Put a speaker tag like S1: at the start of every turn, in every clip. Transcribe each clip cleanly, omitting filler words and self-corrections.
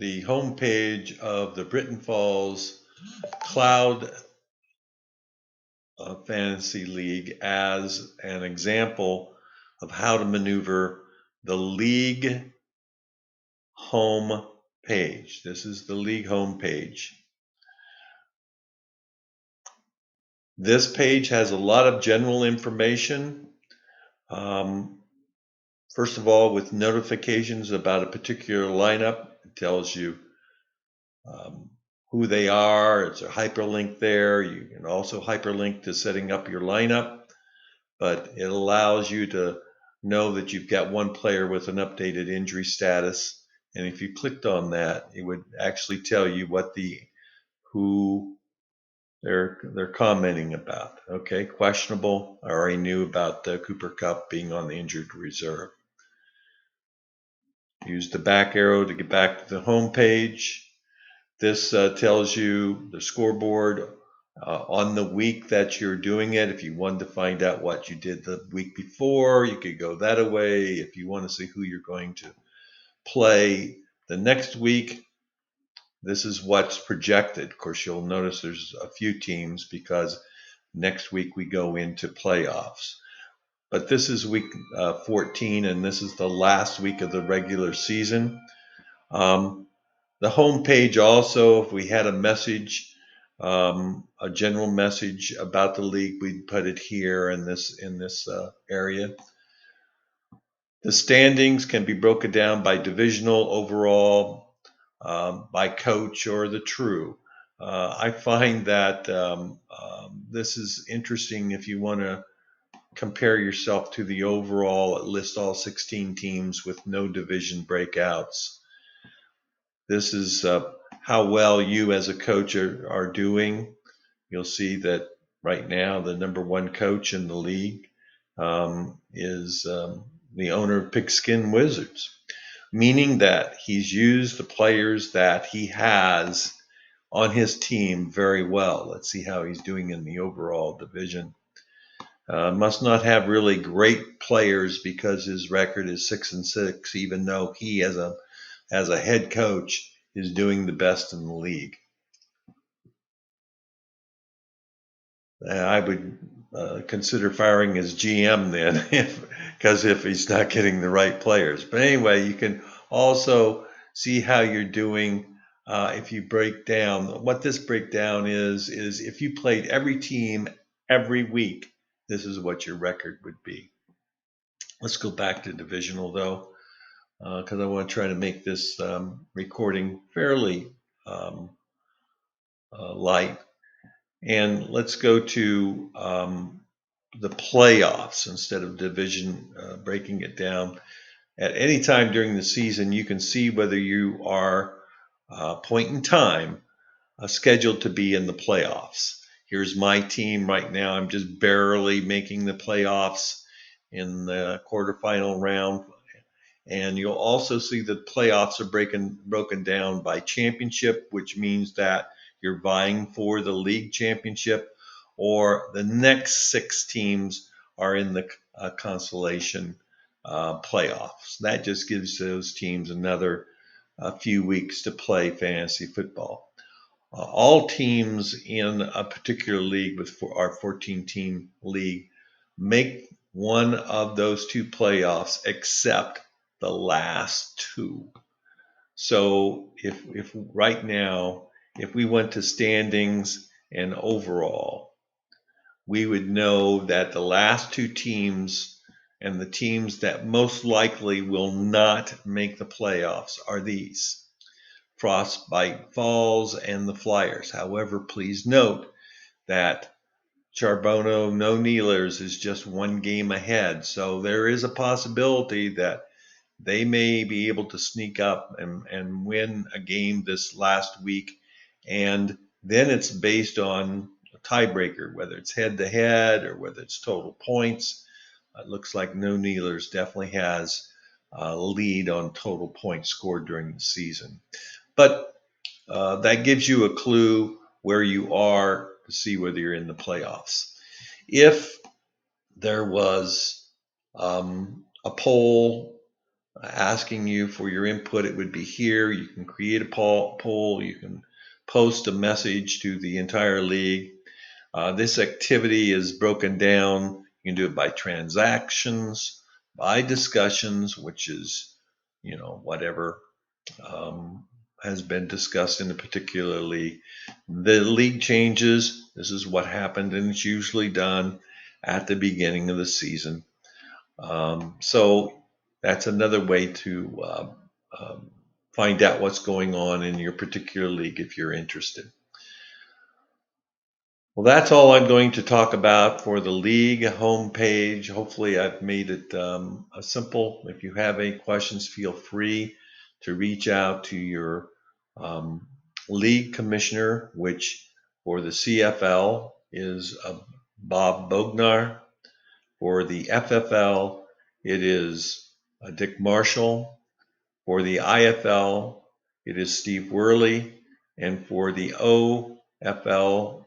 S1: the home page of the Britton Falls Cloud Fantasy League as an example of how to maneuver the league home page. This is the league home page. This page has a lot of general information. First of all, with notifications about a particular lineup, it tells you who they are. It's a hyperlink there. You can also hyperlink to setting up your lineup, but it allows you to know that you've got one player with an updated injury status. And if you clicked on that, it would actually tell you who they're commenting about. Okay, questionable. I already knew about Cooper Kupp being on the injured reserve. Use the back arrow to get back to the home page. This tells you the scoreboard on the week that you're doing it. If you wanted to find out what you did the week before, you could go that way. If you want to see who you're going to play the next week, this is what's projected. Of course, you'll notice there's a few teams because next week we go into playoffs. But this is week 14, and this is the last week of the regular season. The home page also, if we had a message, a general message about the league, we'd put it here in this area. The standings can be broken down by divisional, overall, by coach, or the true. I find that this is interesting if you want to compare yourself to the overall, list all 16 teams with no division breakouts. This is how well you as a coach are doing. You'll see that right now the number one coach in the league is the owner of Pigskin Wizards, meaning that he's used the players that he has on his team very well. Let's see how he's doing in the overall division. Must not have really great players because his record is 6-6, even though he as a head coach is doing the best in the league. I would consider firing his GM then, because if he's not getting the right players. But anyway, you can also see how you're doing if you break down. What this breakdown is if you played every team every week, this is what your record would be. Let's go back to divisional though, because I want to try to make this recording fairly light. And let's go to the playoffs instead of division, breaking it down. At any time during the season, you can see whether you are point in time scheduled to be in the playoffs. Here's my team right now. I'm just barely making the playoffs in the quarterfinal round. And you'll also see that playoffs are broken down by championship, which means that you're vying for the league championship, or the next 6 teams are in the consolation playoffs. That just gives those teams another few weeks to play fantasy football. All teams in a particular league with our 14-team league make one of those 2 playoffs except the last 2. So if right now, if we went to standings and overall, we would know that the last 2 teams and the teams that most likely will not make the playoffs are these: Frostbite Falls and the Flyers. However, please note that Charbonneau No Kneelers is just 1 game ahead. So there is a possibility that they may be able to sneak up and win a game this last week. And then it's based on a tiebreaker, whether it's head-to-head or whether it's total points. It looks like No Kneelers definitely has a lead on total points scored during the season. But that gives you a clue where you are to see whether you're in the playoffs. If there was a poll asking you for your input, it would be here. You can create a poll, you can post a message to the entire league. This activity is broken down. You can do it by transactions, by discussions, which is, whatever has been discussed in a particular league. The league changes. This is what happened, and it's usually done at the beginning of the season. So that's another way to find out what's going on in your particular league if you're interested. Well, that's all I'm going to talk about for the league homepage. Hopefully, I've made it simple. If you have any questions, feel free to reach out to your um, league commissioner, which for the CFL is Bob Bognar. For the FFL, it is Dick Marshall. For the IFL, it is Steve Worley. And for the OFL,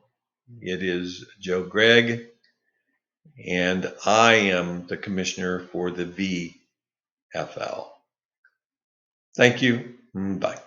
S1: it is Joe Gregg. And I am the commissioner for the VFL. Thank you. Bye.